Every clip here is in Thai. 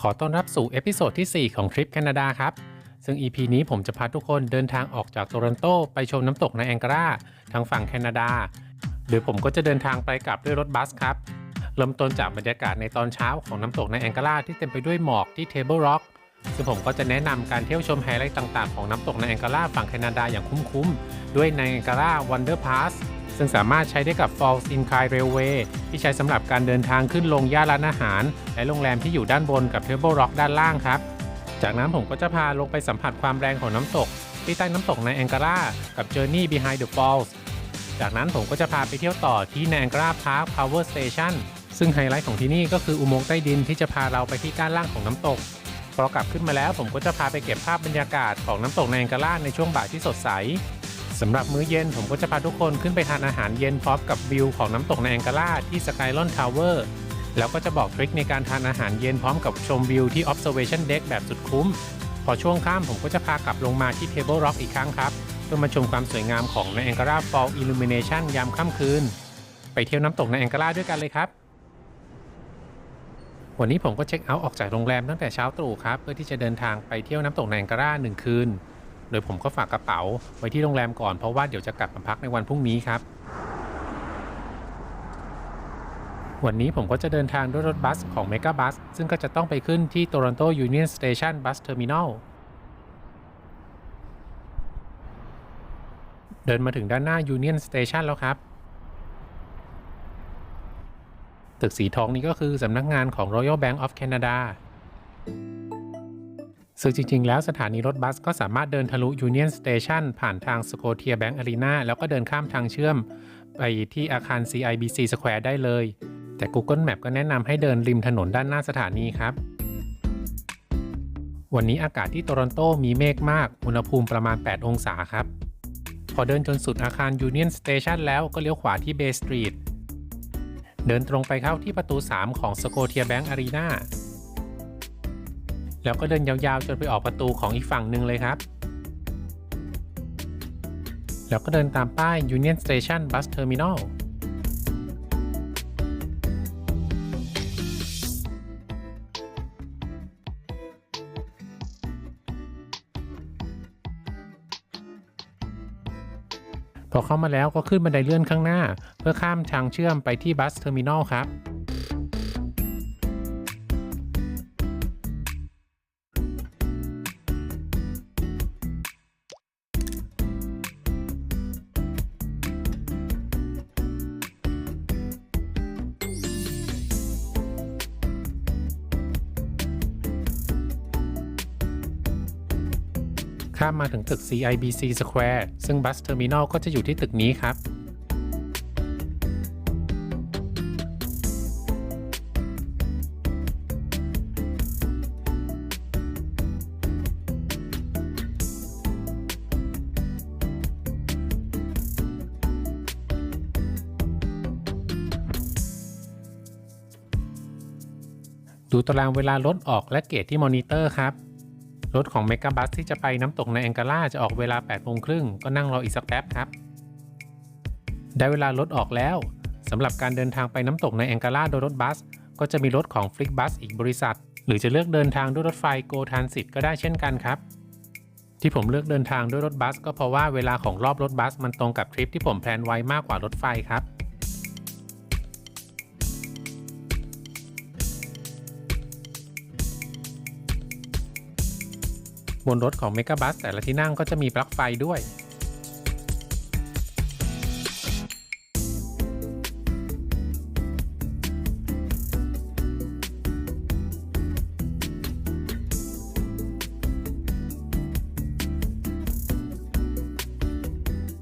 ขอต้อนรับสู่เอพิโซดที่ 4 ของทริปแคนาดาครับซึ่ง EP นี้ผมจะพาทุกคนเดินทางออกจากโตรอนโตไปชมน้ำตกในแองการาทางฝั่งแคนาดาหรือผมก็จะเดินทางไปกลับด้วยรถบัสครับเริ่มต้นจากบรรยากาศในตอนเช้าของน้ำตกในแองการาที่เต็มไปด้วยหมอกที่ Table Rock ซึ่งผมก็จะแนะนำการเที่ยวชมไฮไลท์ต่างๆของน้ำตกในแองการาฝั่งแคนาดาอย่างคุ้มๆด้วยในแองการา Wonder Pass ซึ่งสามารถใช้ได้กับ Falls in Kai Railway ที่ใช้สำหรับการเดินทางขึ้นลงย่านร้านอาหารและโรงแรมที่อยู่ด้านบนกับ Table Rock ด้านล่างครับจากนั้นผมก็จะพาลงไปสัมผัสความแรงของน้ำตกที่ใต้น้ำตกในแองการากับ Journey Behind the Falls จากนั้นผมก็จะพาไปเที่ยวต่อที่ในแองการา Park Power Station ซึ่งไฮไลท์ของที่นี่ก็คืออุโมงค์ใต้ดินที่จะพาเราไปที่ด้านล่างของน้ำตกพอกลับขึ้นมาแล้วผมก็จะพาไปเก็บภาพบรรยากาศของน้ำตกในแองการาในช่วงบ่ายที่สดใสสำหรับมื้อเย็นผมก็จะพาทุกคนขึ้นไปทานอาหารเย็นพร้อมกับวิวของน้ำตกในแองการาที่สกายลอนทาวเวอร์แล้วก็จะบอกทริคในการทานอาหารเย็นพร้อมกับชมวิวที่ Observation Deck แบบสุดคุ้มพอช่วงค่ำผมก็จะพากลับลงมาที่ Table Rock อีกครั้งครับเพื่อมาชมความสวยงามของในแองการา Fall Illumination ยามค่ำคืนไปเที่ยวน้ำตกในแองการาด้วยกันเลยครับวันนี้ผมก็เช็คเอาท์ออกจากโรงแรมตั้งแต่เช้าตรู่ครับเพื่อที่จะเดินทางไปเที่ยวน้ำตกในแองการา1 คืนโดยผมก็ฝากกระเป๋าไว้ที่โรงแรมก่อนเพราะว่าเดี๋ยวจะกลับมาพักในวันพรุ่งนี้ครับวันนี้ผมก็จะเดินทางด้วยรถบัสของ Mega Bus ซึ่งก็จะต้องไปขึ้นที่ Toronto Union Station Bus Terminal เดินมาถึงด้านหน้า Union Station แล้วครับตึกสีทองนี้ก็คือสำนักงานของ Royal Bank of Canada ซึ่งจริงๆแล้วสถานีรถบัสก็สามารถเดินทะลุ Union Station ผ่านทาง Scotiabank Arena แล้วก็เดินข้ามทางเชื่อมไปที่อาคาร CIBC Square ได้เลยแต่ Google Map ก็แนะนำให้เดินริมถนนด้านหน้าสถานีครับวันนี้อากาศที่โตรอนโตมีเมฆมากอุณหภูมิประมาณ8 องศาครับพอเดินจนสุดอาคาร Union Station แล้วก็เลี้ยวขวาที่ Bay Street เดินตรงไปเข้าที่ประตู 3 ของ Scotiabank Arena แล้วก็เดินยาวๆจนไปออกประตูของอีกฝั่งหนึ่งเลยครับแล้วก็เดินตามป้าย Union Station Bus Terminal พอเข้ามาแล้วก็ขึ้นบันไดเลื่อนข้างหน้าเพื่อข้ามทางเชื่อมไปที่ Bus Terminal ครับข้ามมาถึงตึก CIBC Square ซึ่ง Bus Terminal ก็จะอยู่ที่ตึกนี้ครับดูตารางเวลารถออกและเกตที่มอนิเตอร์ครับรถของ Mega Bus ที่จะไปน้ำตกในแองการาจะออกเวลา 8 โมงครึ่งก็นั่งรออีกสักแป๊บครับได้เวลารถออกแล้วสำหรับการเดินทางไปน้ำตกในแองการาโดยรถบัสก็จะมีรถของ Flixbus อีกบริษัทหรือจะเลือกเดินทางด้วยรถไฟ Go Transit ก็ได้เช่นกันครับที่ผมเลือกเดินทางด้วยรถบัสก็เพราะว่าเวลาของรอบรถบัสมันตรงกับทริปที่ผมแพลนไว้มากกว่ารถไฟครับบนรถของ Mega Bus แต่ละที่นั่งก็จะมีปลั๊กไฟด้วย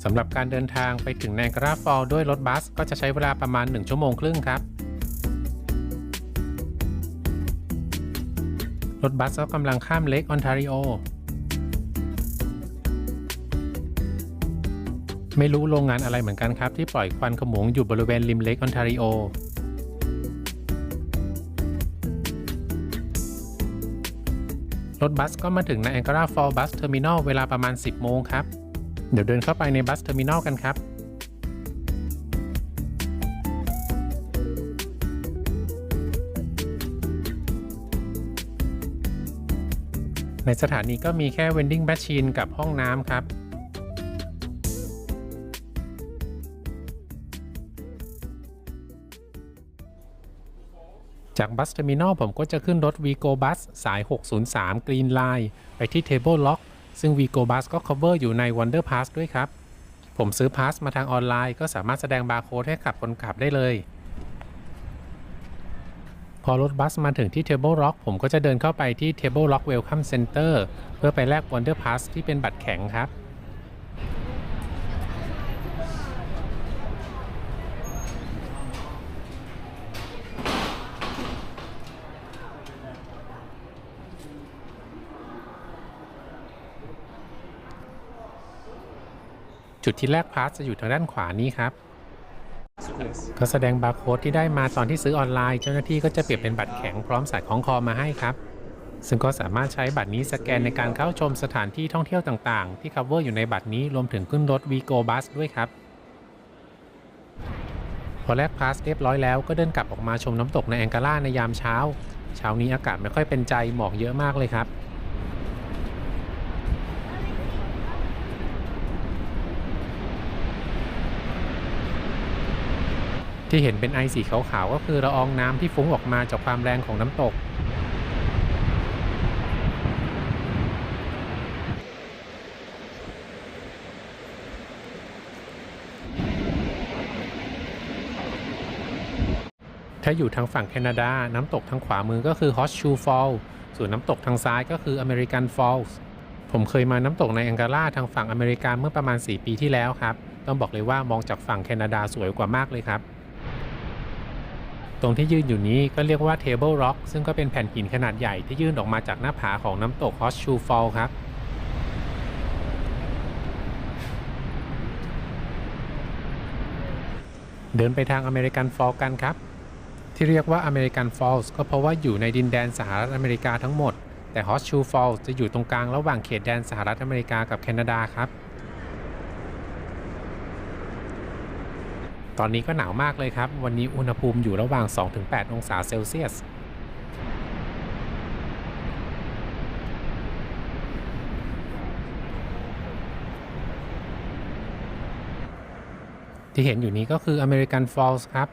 สำหรับการเดินทางไปถึงแองการาฟอลด้วยรถบัสก็จะใช้เวลาประมาณ1 ชั่วโมงครึ่งครับรถบัสก็กำลังข้ามเลคออนทาริโอไม่รู้โรงงานอะไรเหมือนกันครับที่ปล่อยควันขโมงอยู่บริเวณริมเลคออนทาริโอรถบัสก็มาถึงในแองการาฟอลบัสเทอร์มินอลเวลาประมาณ10 โมงครับเดี๋ยวเดินเข้าไปในบัสเทอร์มินอลกันครับ ร ในสถานีก็มีแค่ vending machine กับห้องน้ำครับจากบัสเทอร์มินอลผมก็จะขึ้นรถ Vigo Bus สาย 603 Green Line ไปที่ Table Lock ซึ่ง Vigo Bus ก็ cover อยู่ใน Wonder Pass ด้วยครับผมซื้อ Pass มาทางออนไลน์ก็สามารถแสดงบาร์โค้ดให้กับคนขับได้เลยพอรถบัสมาถึงที่ Table Lock ผมก็จะเดินเข้าไปที่ Table Lock Welcome Center เพื่อไปแลก Wonder Pass ที่เป็นบัตรแข็งครับจุดที่แลกพาสจะอยู่ทางด้านขวานี้ครับก็แสดงบาร์โค้ดที่ได้มาตอนที่ซื้อออนไลน์เจ้าหน้าที่ก็จะเปลี่ยนเป็นบัตรแข็งพร้อมสายคล้องคอมาให้ครับซึ่งก็สามารถใช้บัตรนี้สแกนในการเข้าชมสถานที่ท่องเที่ยวต่างๆที่ cover อยู่ในบัตรนี้รวมถึงขึ้นรถ Vigo Bus ด้วยครับพอแลกพาสเรียบร้อยแล้วก็เดินกลับออกมาชมน้ำตกในแองการ่าในยามเช้านี้อากาศไม่ค่อยเป็นใจหมอกเยอะมากเลยครับที่เห็นเป็นไอสีขาวๆก็คือละอองน้ำที่ฟุ้งออกมาจากความแรงของน้ำตกถ้าอยู่ทางฝั่งแคนาดาน้ำตกทางขวามือก็คือ Horseshoe Falls ส่วนน้ำตกทางซ้ายก็คือ American Falls ผมเคยมาน้ำตกในแองการ่าทางฝั่งอเมริกาเมื่อประมาณ4 ปีที่แล้วครับต้องบอกเลยว่ามองจากฝั่งแคนาดาสวยกว่ามากเลยครับตรงที่ยืนอยู่นี้ก็เรียกว่า Table Rock ซึ่งก็เป็นแผ่นหินขนาดใหญ่ที่ยื่นออกมาจากหน้าผาของน้ำตก Horseshoe Falls ครับเดินไปทาง American Falls กันครับที่เรียกว่า American Falls ก็เพราะว่าอยู่ในดินแดนสหรัฐอเมริกาทั้งหมดแต่ Horseshoe Falls จะอยู่ตรงกลางระหว่างเขตแดนสหรัฐอเมริกากับแคนาดาครับตอนนี้ก็หนาวมากเลยครับวันนี้อุณหภูมิอยู่ระหว่าง 2-8 องศาเซลเซียสที่เห็นอยู่นี้ก็คือ American Falls ครับ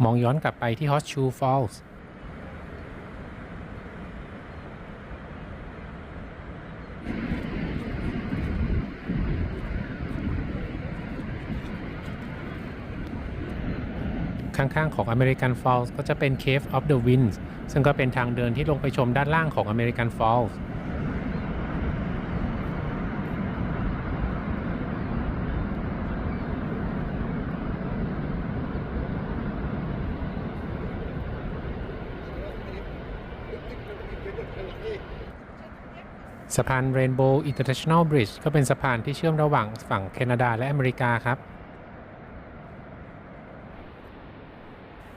มองย้อนกลับไปที่ Horseshoe Fallsข้างๆของ American Falls ก็จะเป็น Cave of the Winds ซึ่งก็เป็นทางเดินที่ลงไปชมด้านล่างของ American Falls สะพาน Rainbow International Bridge ก็เป็นสะพานที่เชื่อมระหว่างฝั่งแคนาดาและอเมริกาครับ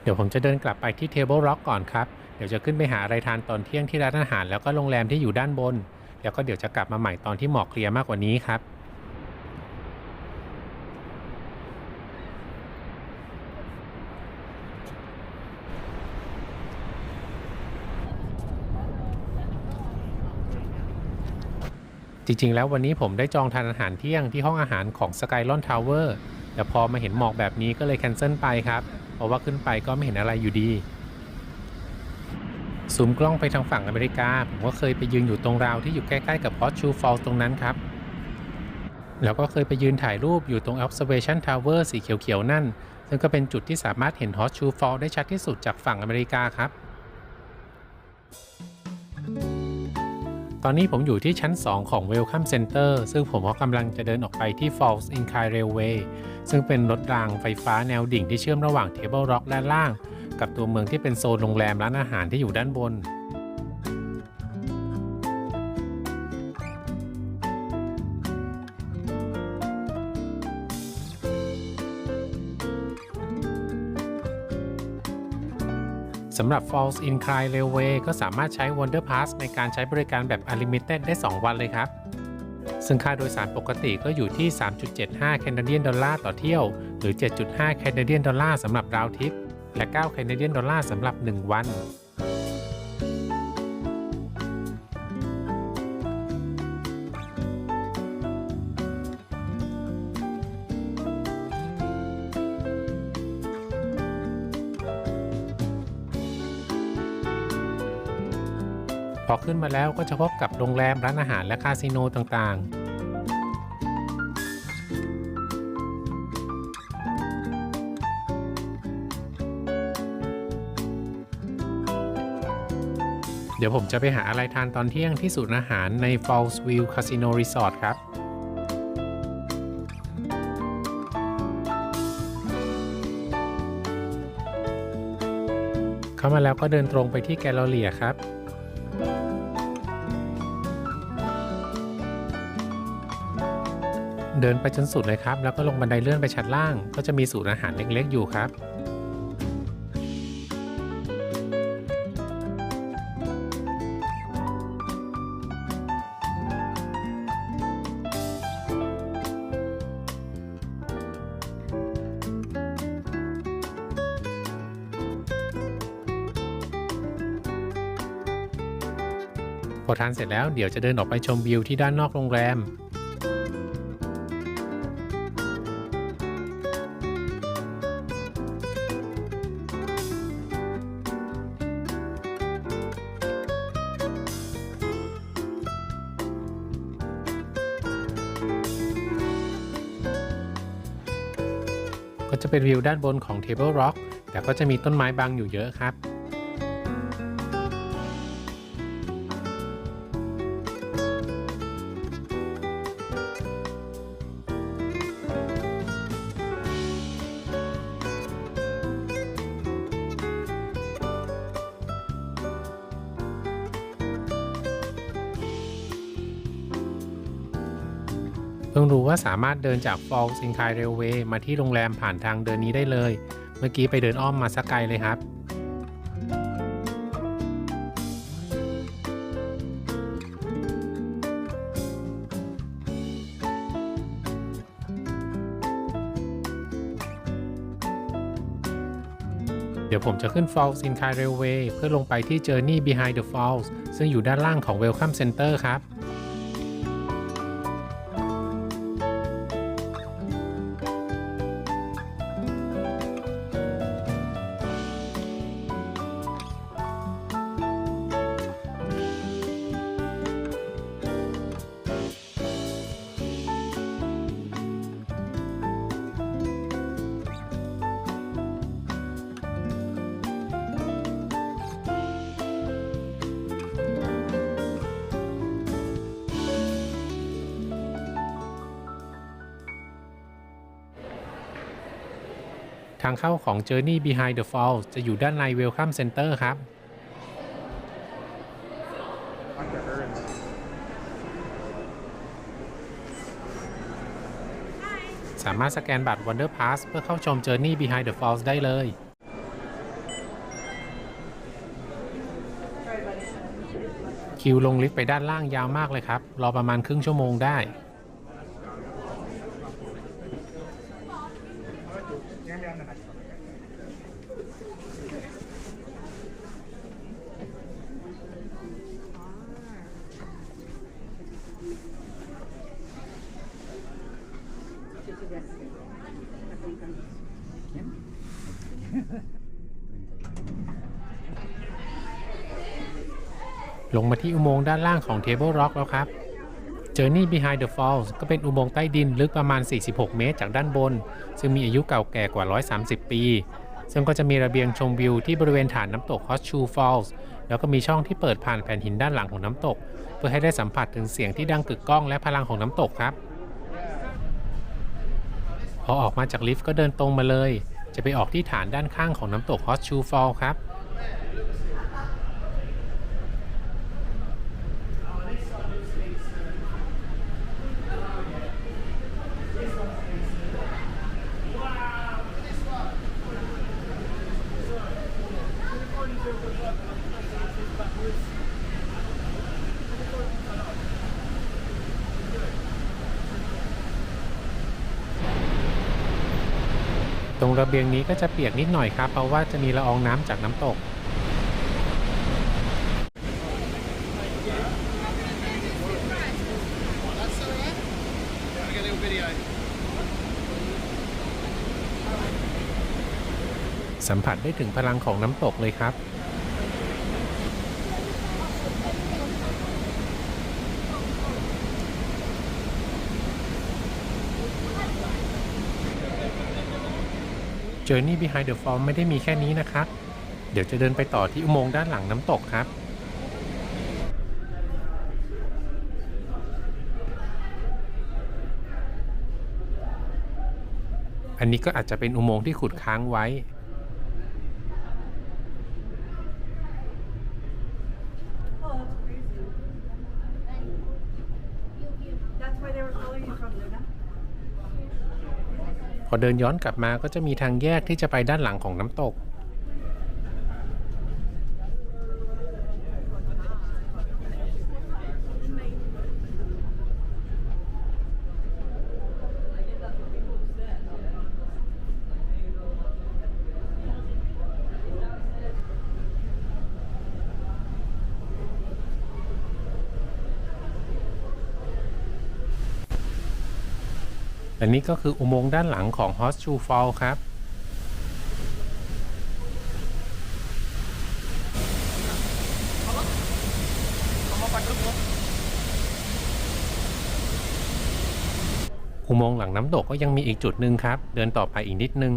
เดี๋ยวผมจะเดินกลับไปที่ Table Rock ก่อนครับเดี๋ยวจะขึ้นไปหาอะไรทานตอนเที่ยงที่ร้านอาหารแล้วก็โรงแรมที่อยู่ด้านบนแล้วก็เดี๋ยวจะกลับมาใหม่ตอนที่หมอกเคลียร์มากกว่านี้ครับจริงๆแล้ววันนี้ผมได้จองทานอาหารเที่ยงที่ห้องอาหารของ Skylon Tower แต่พอมาเห็นหมอกแบบนี้ก็เลยแคนเซิลไปครับเพราะว่าขึ้นไปก็ไม่เห็นอะไรอยู่ดีซูมกล้องไปทางฝั่งอเมริกาผมก็เคยไปยืนอยู่ตรงราวที่อยู่ใกล้ๆกับ Horseshoe Falls ตรงนั้นครับแล้วก็เคยไปยืนถ่ายรูปอยู่ตรง Observation Tower สีเขียวๆนั่นซึ่งก็เป็นจุดที่สามารถเห็น Horseshoe Falls ได้ชัดที่สุดจากฝั่งอเมริกาครับตอนนี้ผมอยู่ที่ชั้น 2 ของ Welcome Center ซึ่งผมก็กำลังจะเดินออกไปที่ Falls Incline Railway ซึ่งเป็นรถรางไฟฟ้าแนวดิ่งที่เชื่อมระหว่าง Table Rock ด้านล่างกับตัวเมืองที่เป็นโซนโรงแรมร้านอาหารที่อยู่ด้านบนสำหรับ Falls Incline Railway ก็สามารถใช้ Wonder Pass ในการใช้บริการแบบ Unlimited ได้ 2 วันเลยครับซึ่งค่าโดยสารปกติก็อยู่ที่ 3.75 แคนาเดียนดอลลาร์ต่อเที่ยวหรือ 7.5 แคนาเดียนดอลลาร์สำหรับราวทริป และ9 Canadian Dollar สำหรับ 1 วันพอขึ้นมาแล้วก็จะพบกับโรงแรมร้านอาหารและคาสิโนต่างๆเดี๋ยวผมจะไปหาอะไรทานตอนเที่ยงที่ศูนย์อาหารใน Fallsview Casino Resort ครับเข้ามาแล้วก็เดินตรงไปที่แกลเลอรี่ครับเดินไปจนสุดเลยครับแล้วก็ลงบันไดเลื่อนไปชั้นล่างก็จะมีศูนย์อาหารเล็กๆอยู่ครับพอทานเสร็จแล้วเดี๋ยวจะเดินออกไปชมวิวที่ด้านนอกโรงแรมก็จะเป็นวิวด้านบนของ Table Rock แต่ก็จะมีต้นไม้บังอยู่เยอะครับเพิ่งรู้ว่าสามารถเดินจาก Falls in Kai Railway มาที่โรงแรมผ่านทางเดินนี้ได้เลย เมื่อกี้ไปเดินอ้อมมาสักไกลเลยครับเดี๋ยวผมจะขึ้น Falls in Kai Railway เพื่อลงไปที่ Journey Behind the Falls ซึ่งอยู่ด้านล่างของ Welcome Center ครับทางเข้าของ Journey Behind the Falls จะอยู่ด้านใน Welcome Center ครับสามารถสแกนบัตร Wonder Pass เพื่อเข้าชม Journey Behind the Falls ได้เลยคิวลงลิฟต์ไปด้านล่างยาวมากเลยครับรอประมาณครึ่งชั่วโมงได้ลงมาที่อุโมงค์ด้านล่างของ Table Rock แล้วครับ Journey Behind the Falls ก็เป็นอุโมงค์ใต้ดินลึกประมาณ46 เมตรจากด้านบนซึ่งมีอายุเก่าแก่กว่า130 ปีซึ่งก็จะมีระเบียงชมวิวที่บริเวณฐานน้ำตก Horseshoe Falls แล้วก็มีช่องที่เปิดผ่านแผ่นหินด้านหลังของน้ำตกเพื่อให้ได้สัมผัสถึงเสียงที่ดังกึกก้องและพลังของน้ำตกครับพอออกมาจากลิฟต์ก็เดินตรงมาเลยจะไปออกที่ฐานด้านข้างของน้ำตก Horseshoe Falls ครับตรง งระเบียงนี้ก็จะเปียกนิดหน่อยครับเพราะว่าจะมีละอองน้ำจากน้ำตกสัมผัสได้ถึงพลังของน้ำตกเลยครับJourney Behind the Fall ไม่ได้มีแค่นี้นะครับเดี๋ยวจะเดินไปต่อที่อุโมงค์ด้านหลังน้ำตกครับอันนี้ก็อาจจะเป็นอุโมงค์ที่ขุดค้างไว้พอเดินย้อนกลับมาก็จะมีทางแยกที่จะไปด้านหลังของน้ำตกและนี่ก็คืออุโมงค์ด้านหลังของ Horseshoe Fall ครับอุโมงค์หลังน้ำตกก็ยังมีอีกจุดหนึ่งครับเดินต่อไปอีกนิดนึง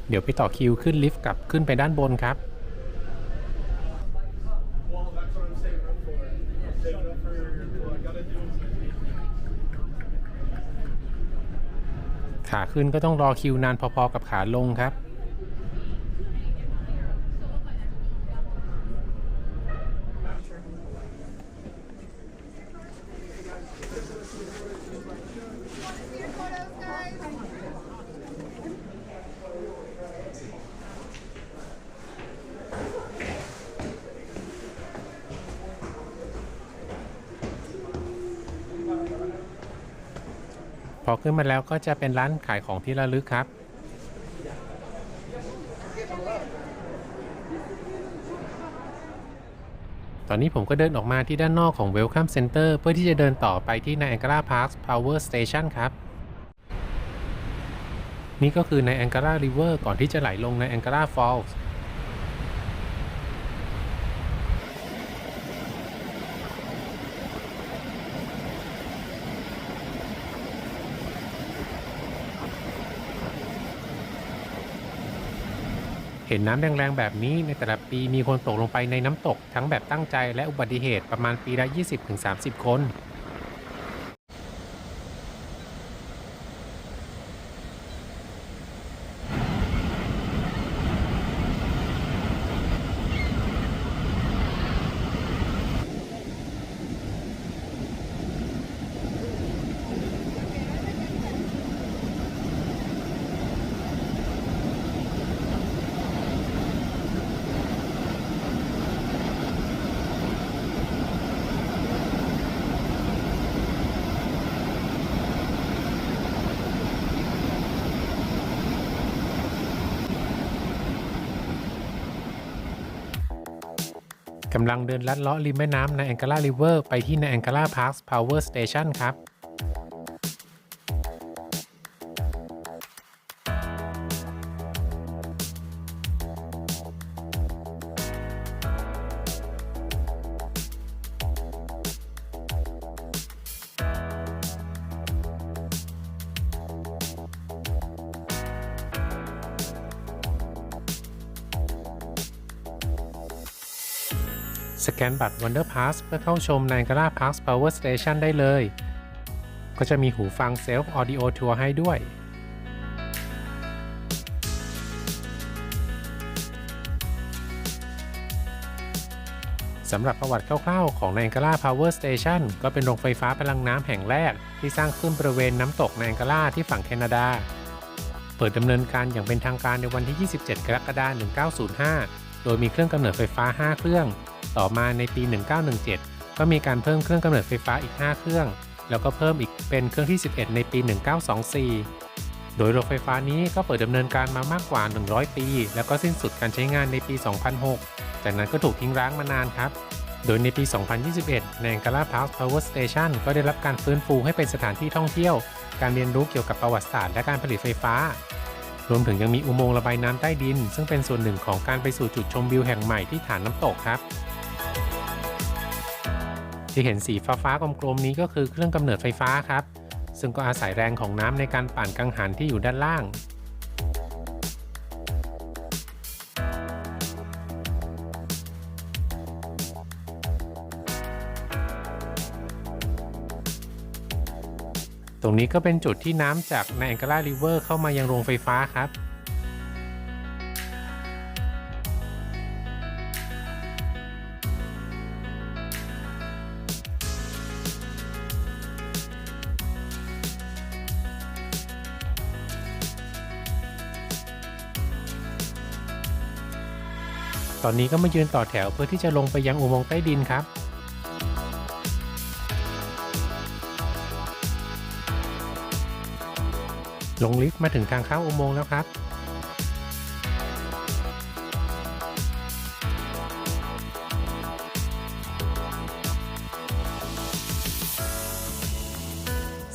เดี๋ยวไปต่อคิวขึ้นลิฟต์กลับขึ้นไปด้านบนครับขาขึ้นก็ต้องรอคิวนานพอๆกับขาลงครับพอขึ้นมาแล้วก็จะเป็นร้านขายของที่ระลึกครับตอนนี้ผมก็เดินออกมาที่ด้านนอกของ Welcome Center เพื่อที่จะเดินต่อไปที่ Niagara Parks Power Station ครับนี่ก็คือ Niagara River ก่อนที่จะไหลลง Niagara Fallsเห็นน้ำแรงๆแบบนี้ในแต่ละปีมีคนตกลงไปในน้ำตกทั้งแบบตั้งใจและอุบัติเหตุประมาณปีละ 20-30 คนกำลังเดินลัดเลาะริมแม่น้ำ Niagara River ไปที่ Niagara Parks Power Station ครับ สแกนบัตร Wonder Pass เพื่อเข้าชม Niagara Parks Power Station ได้เลย ก็จะมีหูฟัง Self Audio Tour ให้ด้วยสำหรับประวัติคร่าวๆของ Niagara Power Station ก็เป็นโรงไฟฟ้าพลังน้ำแห่งแรกที่สร้างขึ้นบริเวณน้ำตก Niagara ที่ฝั่งแคนาดาเปิดดำเนินการอย่างเป็นทางการในวันที่ 27 กรกฎาคม 1905 โดยมีเครื่องกำเนิดไฟฟ้า 5 เครื่องต่อมาในปี 1917 ก็มีการเพิ่มเครื่องกำเนิดไฟฟ้าอีก 5 เครื่องแล้วก็เพิ่มอีกเป็นเครื่องที่ 11 ในปี 1924 โดยโรงไฟฟ้านี้ก็เปิดดำเนินการมามากกว่า 100 ปีแล้วก็สิ้นสุดการใช้งานในปี 2006 จากนั้นก็ถูกทิ้งร้างมานานครับโดยในปี 2021 Niagara Parks Power Station ก็ได้รับการฟื้นฟูให้เป็นสถานที่ท่องเที่ยวการเรียนรู้เกี่ยวกับประวัติศาสตร์และการผลิตไฟฟ้ารวมถึงยังมีอุโมงค์ระบายน้ำใต้ดินซึ่งเป็นส่วนหนึ่งของการไปสู่จุดชมวิวแห่งใหม่ที่ฐานน้ำตกครับที่เห็นสีฟ้าๆกลมๆนี้ก็คือเครื่องกำเนิดไฟฟ้าครับซึ่งก็อาศัยแรงของน้ำในการปั่นกังหันที่อยู่ด้านล่างตรงนี้ก็เป็นจุดที่น้ำจาก Niagara River เข้ามายังโรงไฟฟ้าครับตอนนี้ก็มายืนต่อแถวเพื่อที่จะลงไปยังอุโมงค์ใต้ดินครับลงลิฟต์มาถึงทางเข้าอุโมงค์แล้วครับ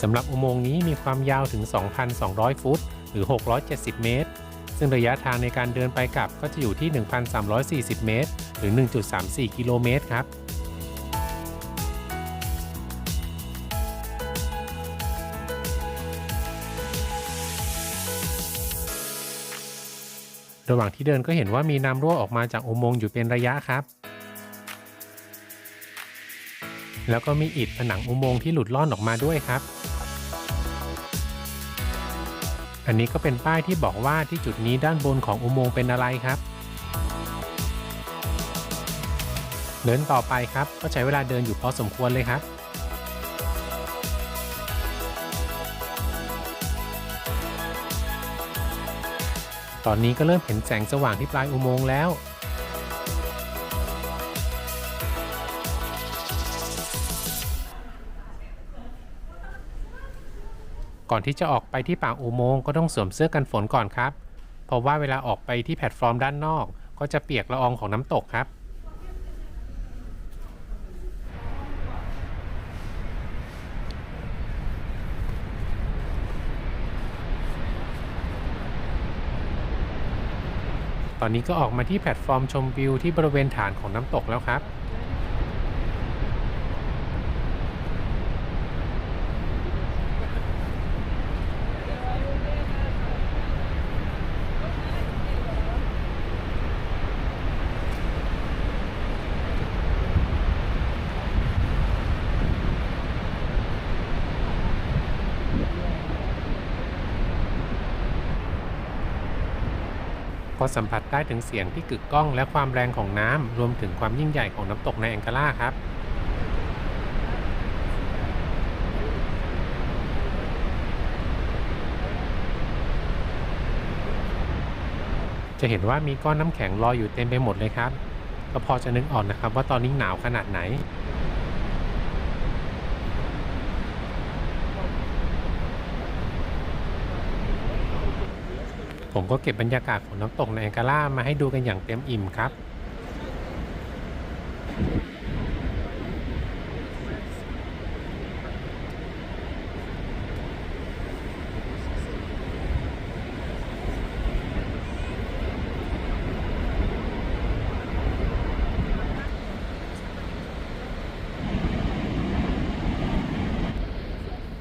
สำหรับอุโมงค์นี้มีความยาวถึง 2,200 ฟุตหรือ 670 เมตรซึ่งระยะทางในการเดินไปกลับก็จะอยู่ที่ 1,340 เมตรหรือ 1.34 กิโลเมตรครับระหว่างที่เดินก็เห็นว่ามีน้ำรั่วออกมาจากอุโมงค์อยู่เป็นระยะครับแล้วก็มีอิฐผนังอุโมงค์ที่หลุดล่อนออกมาด้วยครับอันนี้ก็เป็นป้ายที่บอกว่าที่จุดนี้ด้านบนของอุโมงค์เป็นอะไรครับเดินต่อไปครับก็ใช้เวลาเดินอยู่พอสมควรเลยครับตอนนี้ก็เริ่มเห็นแสงสว่างที่ปลายอุโมงค์แล้วก่อนที่จะออกไปที่ปากอุโมงค์ก็ต้องสวมเสื้อกันฝนก่อนครับเพราะว่าเวลาออกไปที่แพลตฟอร์มด้านนอกก็จะเปียกละอองของน้ำตกครับตอนนี้ก็ออกมาที่แพลตฟอร์มชมวิวที่บริเวณฐานของน้ำตกแล้วครับพอสัมผัสได้ถึงเสียงที่กึกก้องและความแรงของน้ำรวมถึงความยิ่งใหญ่ของน้ำตกในแองการ่าครับจะเห็นว่ามีก้อนน้ำแข็งลอยอยู่เต็มไปหมดเลยครับก็พอจะนึกออกนะครับว่าตอนนี้หนาวขนาดไหนผมก็เก็บบรรยากาศของน้ำตกในแองการ่ามาให้ดูกันอย่างเต็มอิ่มครับ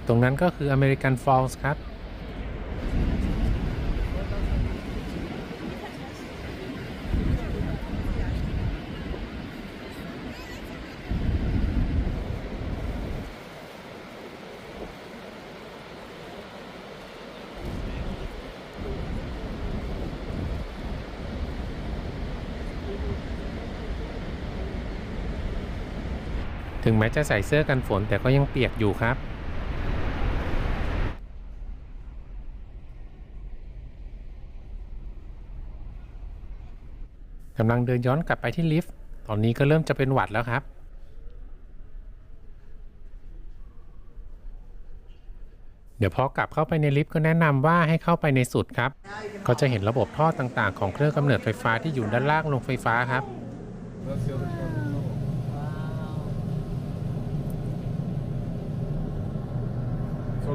ตรงนั้นก็คืออเมริกันฟอลส์ครับ ถึงแม้จะใส่เสื้อกันฝนแต่ก็ยังเปียกอยู่ครับกำลังเดินย้อนกลับไปที่ลิฟต์ตอนนี้ก็เริ่มจะเป็นหวัดแล้วครับเดี๋ยวพอกลับเข้าไปในลิฟต์ก็แนะนำว่าให้เข้าไปในสุดครับก็จะเห็นระบบท่อต่างๆของเครื่องกำเนิดไฟฟ้าที่อยู่ด้านล่างโรงไฟฟ้าครับSo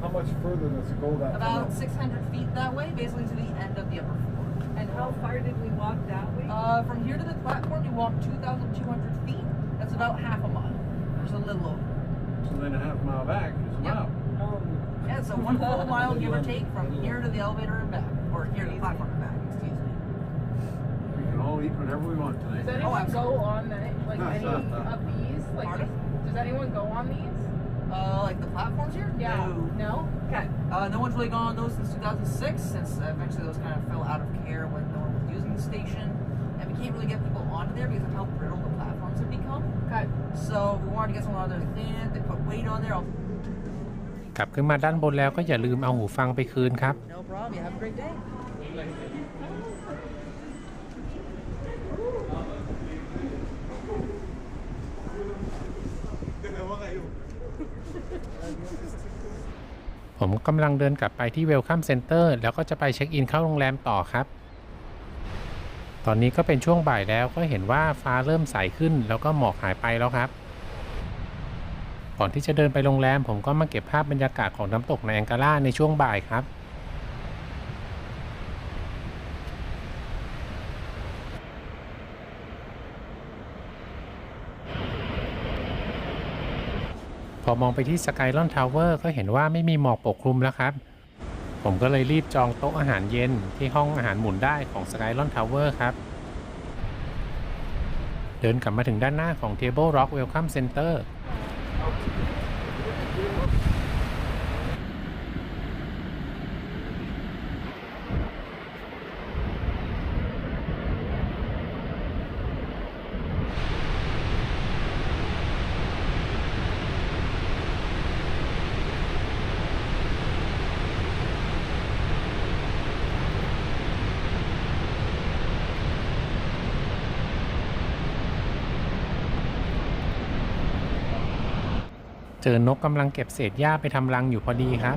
how much further does it go that About 600 feet that way, basically to the end of the upper floor. And how far did we walk that way? From here to the platform, you walk 2,200 feet. That's about half a mile. There's a little over. So then a half mile back is a mile. Yeah, so 1 full mile, give or take, from here to the elevator and back. Or here to the platform and back, excuse me. We can all eat whatever we want tonight. Does anyone absolutely. go on like any of these? Like, Pardon? does anyone go on these? Like the platforms here? Yeah. No? Okay. No one's really gone on those since 2006, since eventually those kind of fell out of care when no one was using the station. And we can't really get people onto there because of how brittle the platforms have become. Okay. So if we wanted to get someone on there to clean it, they put weight on there. กลับขึ้นมาด้านบนแล้วก็อย่าลืมเอาหูฟังไปคืนครับ No problem. You have a great day. ผมกำลังเดินกลับไปที่ Welcome Center แล้วก็จะไปเช็คอินเข้าโรงแรมต่อครับตอนนี้ก็เป็นช่วงบ่ายแล้วก็เห็นว่าฟ้าเริ่มใสขึ้นแล้วก็หมอกหายไปแล้วครับก่อนที่จะเดินไปโรงแรมผมก็มาเก็บภาพบรรยากาศของน้ำตกในแองการ่าในช่วงบ่ายครับพอมองไปที่สกายลอนทาวเวอร์ก็เห็นว่าไม่มีหมอกปกคลุมแล้วครับผมก็เลยรีบจองโต๊ะอาหารเย็นที่ห้องอาหารหมุนได้ของสกายลอนทาวเวอร์ครับเดินกลับมาถึงด้านหน้าของ Table Rock Welcome Centerเจอนกกำลังเก็บเศษหญ้าไปทำรังอยู่พอดีครับ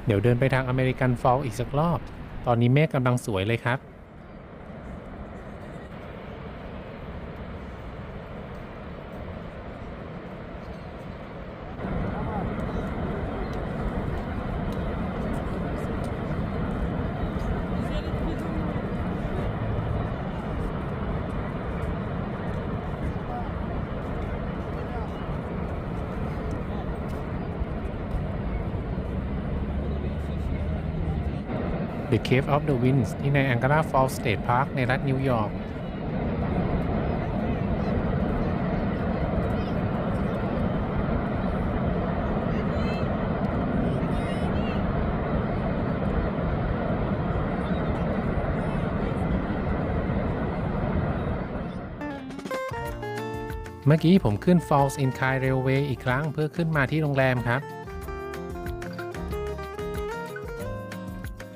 เดี๋ยวเดินไปทางอเมริกันฟอลอีกสักรอบตอนนี้เมฆกำลังสวยเลยครับThe Cave of the Winds ที่ใน Angara Falls State Park ในรัฐนิวยอร์กเมื่อกี้ผมขึ้น Falls in Kai Railway อีกครั้งเพื่อขึ้นมาที่โรงแรมครับ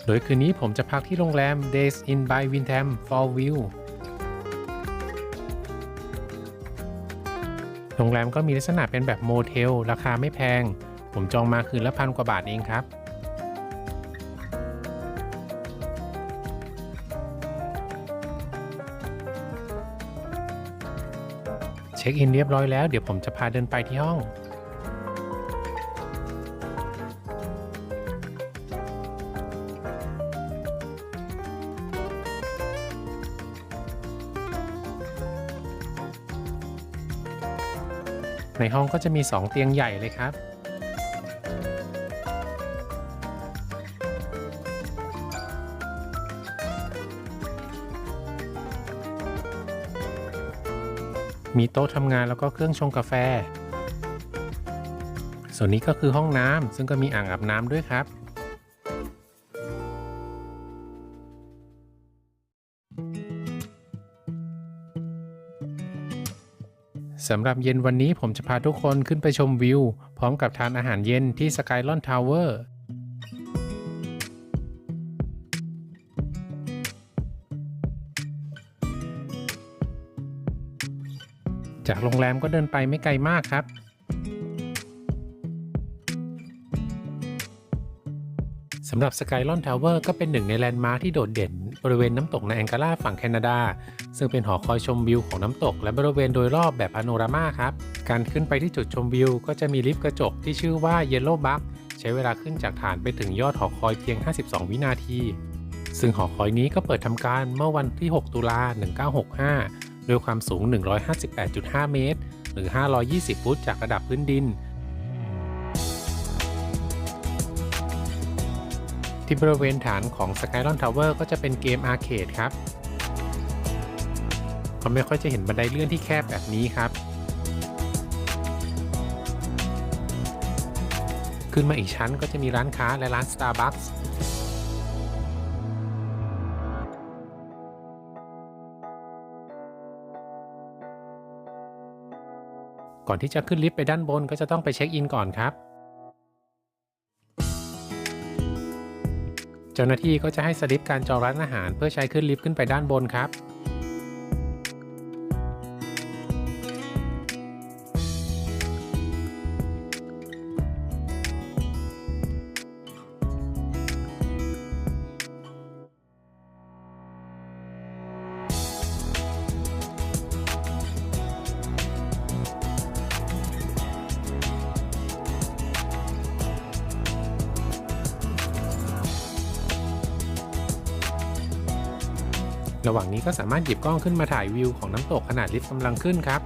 โดยคืนนี้ผมจะพักที่โรงแรม Days Inn by Windham Fall View โรงแรมก็มีลักษณะเป็นแบบโมเทลราคาไม่แพงผมจองมาคืนละ1,000 กว่าบาทเองครับเช็คอินเรียบร้อยแล้วเดี๋ยวผมจะพาเดินไปที่ห้องในห้องก็จะมี2เตียงใหญ่เลยครับมีโต๊ะทำงานแล้วก็เครื่องชงกาแฟ ส่วนนี้ก็คือห้องน้ำซึ่งก็มีอ่างอาบน้ำด้วยครับสำหรับเย็นวันนี้ผมจะพาทุกคนขึ้นไปชมวิวพร้อมกับทานอาหารเย็นที่ Skylon Tower จากโรงแรมก็เดินไปไม่ไกลมากครับสำหรับ Skylon Tower ก็เป็นหนึ่งในแลนด์มาร์คที่โดดเด่นบริเวณน้ำตกในแองการาฝั่งแคนาดาซึ่งเป็นหอคอยชมวิวของน้ำตกและบริเวณโดยรอบแบบพาโนรามาครับการขึ้นไปที่จุดชมวิวก็จะมีลิฟต์กระจกที่ชื่อว่า Yellow Bug ใช้เวลาขึ้นจากฐานไปถึงยอดหอคอยเพียง 52 วินาทีซึ่งหอคอยนี้ก็เปิดทำการเมื่อวันที่ 6 ตุลา 1965ด้วยความสูง 158.5 เมตรหรือ 520 ฟุตจากระดับพื้นดินที่บริเวณฐานของ Skylon Tower ก็จะเป็นเกมอาร์เคดครับเราไม่ค่อยจะเห็นบันไดเลื่อนที่แคบแบบนี้ครับขึ้นมาอีกชั้นก็จะมีร้านค้าและร้าน Starbucks ก่อนที่จะขึ้นลิฟต์ไปด้านบนก็จะต้องไปเช็คอินก่อนครับเจ้าหน้าที่ก็จะให้สลิปการจองร้านอาหารเพื่อใช้ขึ้นลิฟต์ขึ้นไปด้านบนครับระหว่างนี้ก็สามารถหยิบกล้องขึ้นมาถ่ายวิวของน้ำตกขณะลิฟต์กำลังขึ้นครับ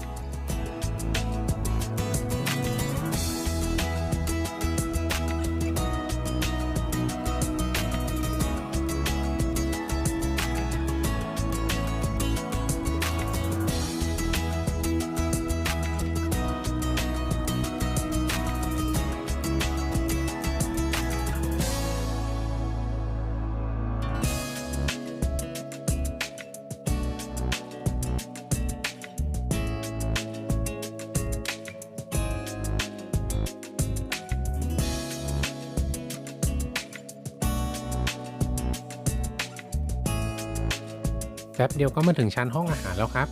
แป๊บเดียวก็มาถึงชั้นห้องอาหารแล้วครับ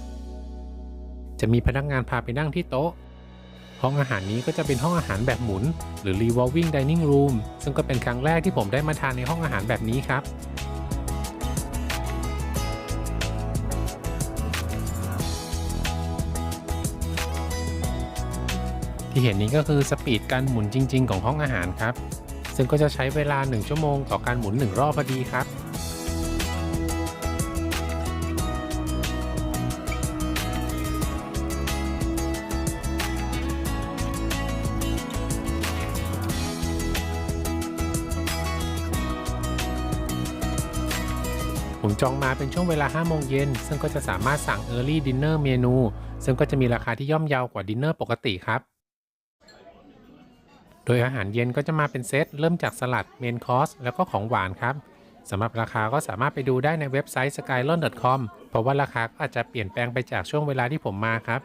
จะมีพนักงานพาไปนั่งที่โต๊ะห้องอาหารนี้ก็จะเป็นห้องอาหารแบบหมุนหรือ revolving dining room ซึ่งก็เป็นครั้งแรกที่ผมได้มาทานในห้องอาหารแบบนี้ครับที่เห็นนี้ก็คือสปีดการหมุนจริงๆของห้องอาหารครับซึ่งก็จะใช้เวลา1 ชั่วโมงต่อการหมุน1 รอบพอดีครับผมจองมาเป็นช่วงเวลา 5 โมงเย็นซึ่งก็จะสามารถสั่ง Early Dinner เมนูซึ่งก็จะมีราคาที่ย่อมเยาวกว่าดินเนอร์ปกติครับโดยอาหารเย็นก็จะมาเป็นเซตเริ่มจากสลัดเมนคอร์สแล้วก็ของหวานครับสำหรับราคาก็สามารถไปดูได้ในเว็บไซต์ skylon.com เพราะว่าราคาก็อาจจะเปลี่ยนแปลงไปจากช่วงเวลาที่ผมมาครับ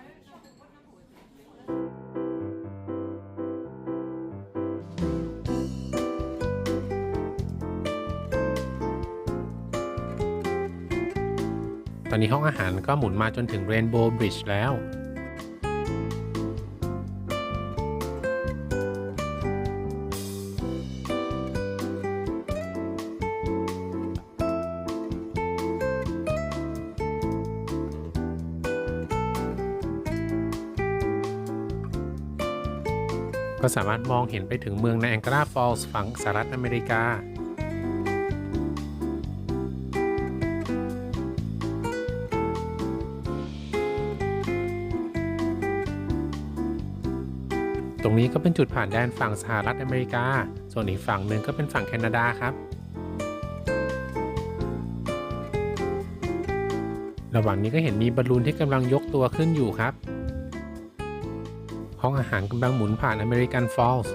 ตอนนี้ห้องอาหารก็หมุนมาจนถึง Rainbow Bridge แล้วก็สามารถมองเห็นไปถึงเมือง Niagara Falls ฝั่งสหรัฐอเมริกาตรงนี้ก็เป็นจุดผ่านแดนฝั่งสหรัฐอเมริกาส่วนอีกฝั่งหนึ่งก็เป็นฝั่งแคนาดาครับระหว่างนี้ก็เห็นมีบอลลูนที่กำลังยกตัวขึ้นอยู่ครับห้องอาหารกำลังหมุนผ่านอเมริกันฟอลส์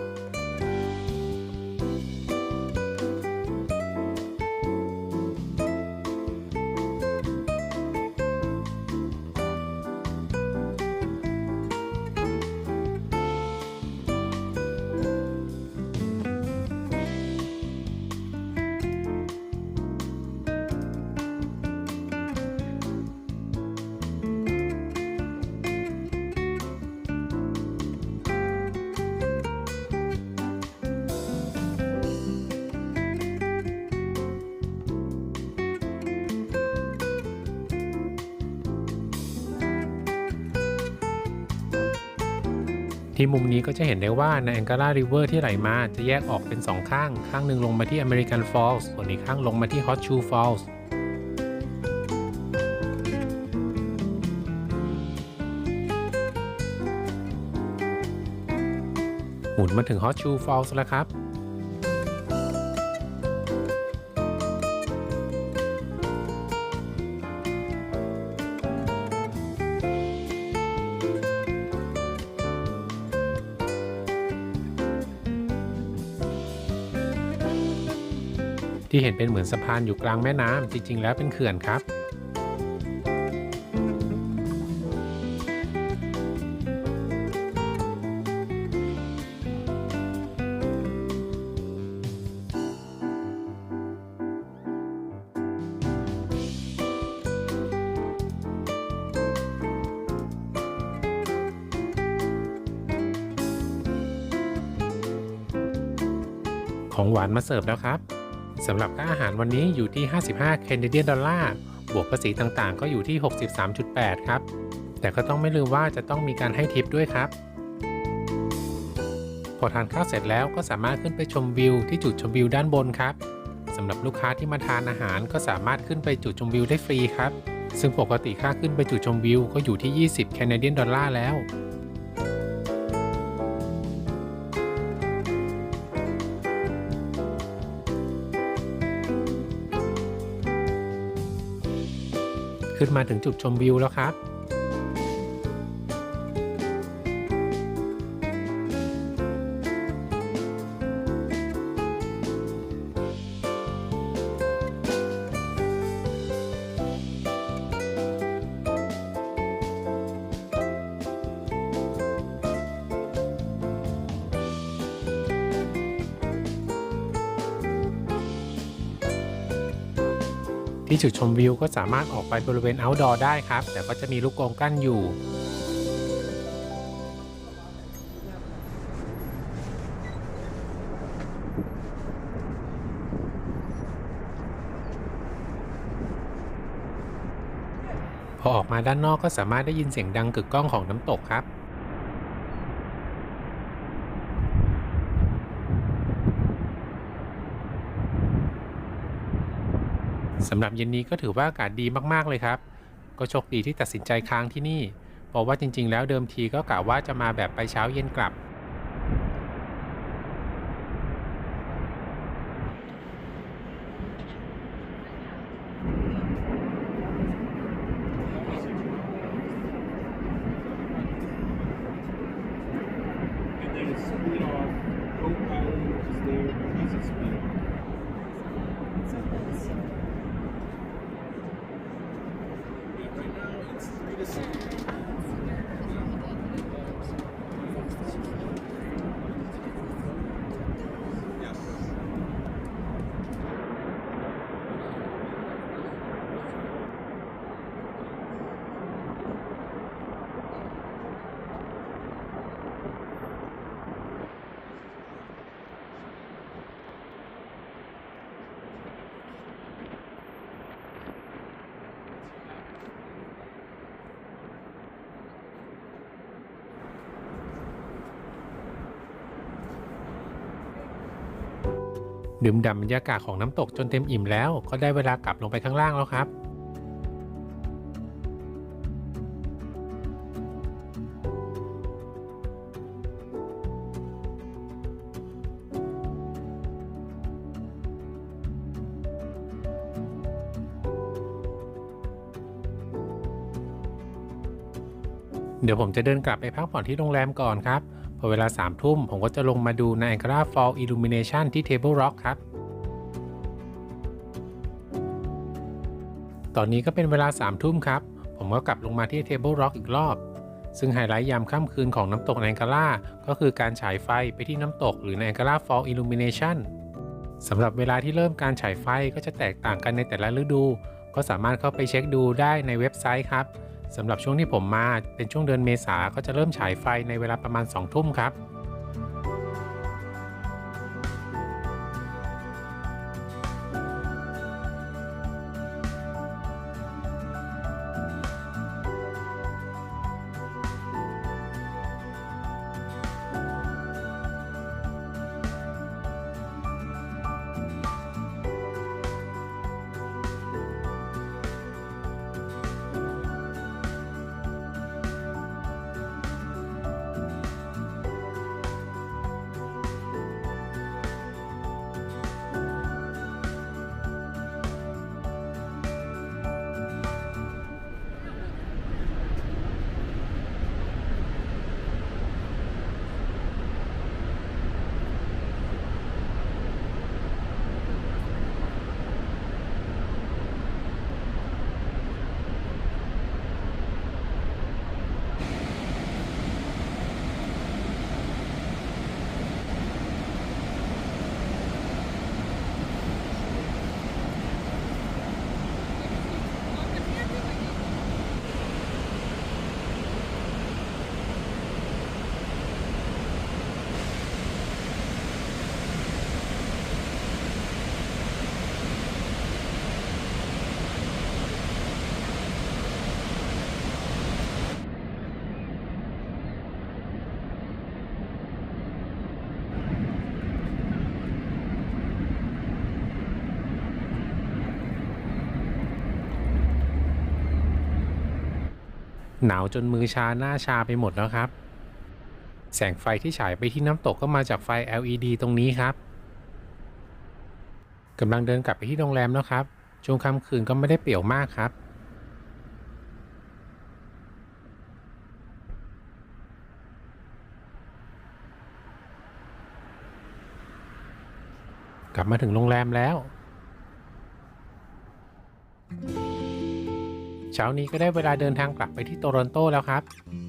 ที่มุมนี้ก็จะเห็นได้ว่าในแองการาริเวอร์ที่ไหลมาจะแยกออกเป็น2ข้างข้างหนึ่งลงมาที่อเมริกันฟอลส์ส่วนอีกข้างลงมาที่ฮอตชูฟอลส์หมุนมาถึงฮอตชูฟอลส์แล้วครับที่เห็นเป็นเหมือนสะพานอยู่กลางแม่น้ำจริงๆแล้วเป็นเขื่อนครับของหวานมาเสิร์ฟแล้วครับสำหรับค่าอาหารวันนี้อยู่ที่55แคนาเดียนดอลลาร์บวกภาษีต่างๆก็อยู่ที่ 63.8 ครับแต่ก็ต้องไม่ลืมว่าจะต้องมีการให้ทิปด้วยครับพอทานข้าวเสร็จแล้วก็สามารถขึ้นไปชมวิวที่จุดชมวิวด้านบนครับสำหรับลูกค้าที่มาทานอาหารก็สามารถขึ้นไปจุดชมวิวได้ฟรีครับซึ่งปกติค่าขึ้นไปจุดชมวิวก็อยู่ที่20แคนาเดียนดอลลาร์แล้วขึ้นมาถึงจุดชมวิวแล้วครับที่จุดชมวิวก็สามารถออกไปบริเวณ outdoor ได้ครับแต่ก็จะมีลูกกรงกั้นอยู่พอออกมาด้านนอกก็สามารถได้ยินเสียงดังกึกก้องของน้ำตกครับสำหรับเย็นนี้ก็ถือว่าอากาศดีมากๆเลยครับก็โชคดีที่ตัดสินใจค้างที่นี่เพราะว่าจริงๆแล้วเดิมทีก็กะว่าจะมาแบบไปเช้าเย็นกลับดื่มด่ำบรรยากาศของน้ำตกจนเต็มอิ่มแล้วก็ได้เวลากลับลงไปข้างล่างแล้วครับเดี๋ยวผมจะเดินกลับไปพักผ่อนที่โรงแรมก่อนครับพอเวลา3 ทุ่มผมก็จะลงมาดู Niagara Falls Illumination ที่ Table Rock ครับตอนนี้ก็เป็นเวลา3 ทุ่มครับผมก็กลับลงมาที่ Table Rock อีกรอบซึ่งไฮไลท์ยามค่ำคืนของน้ำตก Niagara ก็คือการฉายไฟไปที่น้ำตกหรือ Niagara Falls Illumination สำหรับเวลาที่เริ่มการฉายไฟก็จะแตกต่างกันในแต่ละฤดูก็สามารถเข้าไปเช็คดูได้ในเว็บไซต์ครับสำหรับช่วงที่ผมมาเป็นช่วงเดือนเมษาก็จะเริ่มฉายไฟในเวลาประมาณ2 ทุ่มครับ หนาวจนมือชาหน้าชาไปหมดแล้วครับแสงไฟที่ฉายไปที่น้ำตกก็มาจากไฟ LED ตรงนี้ครับกำลังเดินกลับไปที่โรงแรมแล้วครับช่วงค่ำคืนก็ไม่ได้เปี่ยวมากครับกลับมาถึงโรงแรมแล้วเช้านี้ก็ได้เวลาเดินทางกลับไปที่โตรอนโตแล้วครับ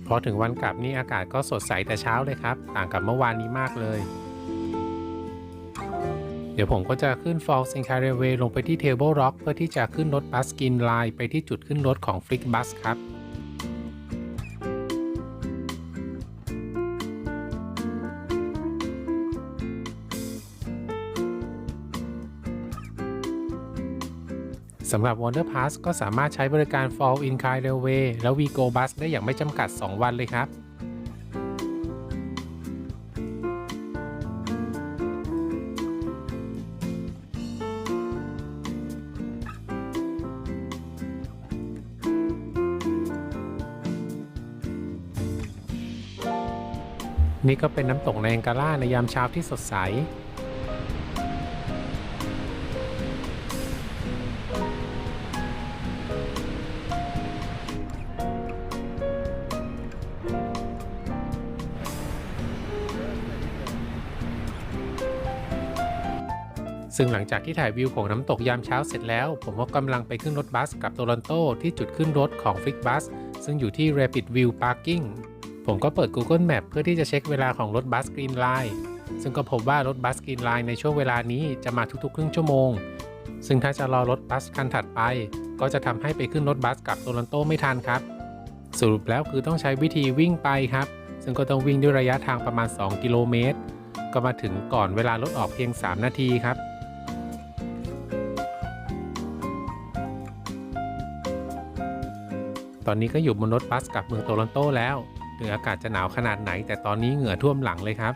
พอถึงวันกลับนี่อากาศก็สดใสแต่เช้าเลยครับต่างกับเมื่อวานนี้มากเลยเดี๋ยวผมก็จะขึ้น Falls in Caraway ลงไปที่ Table Rock เพื่อที่จะขึ้นรถบัสกินไลน์ไปที่จุดขึ้นรถของ FlixBus ครับสำหรับ Wonder Pass ก็สามารถใช้บริการ Fall in Caraway แล้ว Vigo Bus ได้อย่างไม่จำกัด 2 วันเลยครับนี่ก็เป็นน้ำตกในแองการ่าในยามเช้าที่สดใสซึ่งหลังจากที่ถ่ายวิวของน้ำตกยามเช้าเสร็จแล้วผมก็กำลังไปขึ้นรถบัสกับโตรอนโตที่จุดขึ้นรถของ FlixBus ซึ่งอยู่ที่ Rapid View Parking ผมก็เปิด Google Map เพื่อที่จะเช็คเวลาของรถบัส Green Line ซึ่งก็พบว่ารถบัส Green Line ในช่วงเวลานี้จะมาทุกๆครึ่งชั่วโมงซึ่งถ้าจะรอรถบัสคันถัดไปก็จะทำให้ไปขึ้นรถบัสกับโตรอนโตไม่ทันครับสรุปแล้วคือต้องใช้วิธีวิ่งไปครับซึ่งก็ต้องวิ่งด้วยระยะทางประมาณ2กิโลเมตรก็มาถึงก่อนเวลารถออกเพียง3นาทีครับตอนนี้ก็อยู่บนรถบัสกลับเมืองโตรอนโตแล้วถึงอากาศจะหนาวขนาดไหนแต่ตอนนี้เหงื่อท่วมหลังเลยครับ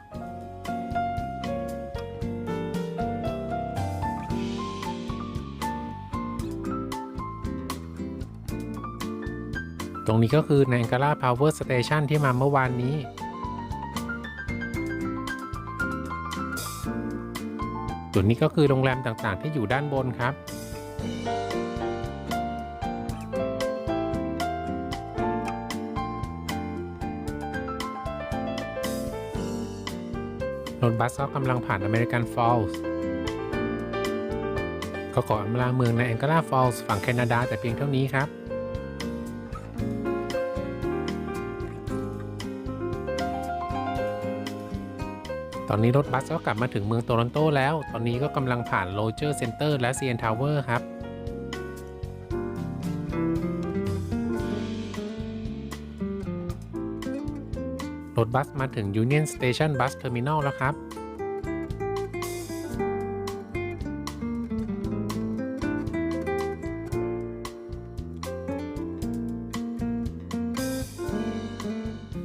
ตรงนี้ก็คือใน Ankara Power Station ที่มาเมื่อวานนี้จุดนี้ก็คือโรงแรมต่างๆที่อยู่ด้านบนครับรถบัสก็กำลังผ่าน American Falls ก็ขออำลาเมืองใน Ankara Falls ฝั่งแคนาดาแต่เพียงเท่านี้ครับตอนนี้รถบัสก็กลับมาถึงเมืองโตรอนโตแล้วตอนนี้ก็กำลังผ่าน Roger Center และ CN Tower ครับรถบัสมาถึง Union Station Bus Terminal แล้วครับ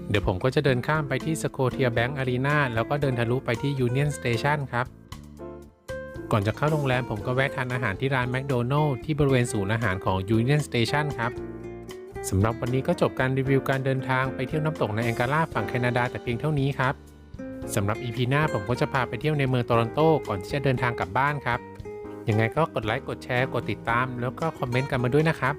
เดี๋ยวผมก็จะเดินข้ามไปที่ Scotiabank Arena แล้วก็เดินทะลุไปที่ Union Station ครับก่อนจะเข้าโรงแรมผมก็แวะทานอาหารที่ร้าน McDonald's ที่บริเวณศูนย์อาหารของ Union Station ครับสำหรับวันนี้ก็จบการรีวิวการเดินทางไปเที่ยวน้ำตกในแองการ่าฝั่งแคนาดาแต่เพียงเท่านี้ครับสำหรับ EP หน้าผมก็จะพาไปเที่ยวในเมืองโตรอนโตก่อนที่จะเดินทางกลับบ้านครับยังไงก็กดไลค์กดแชร์กดติดตามแล้วก็คอมเมนต์กันมาด้วยนะครับ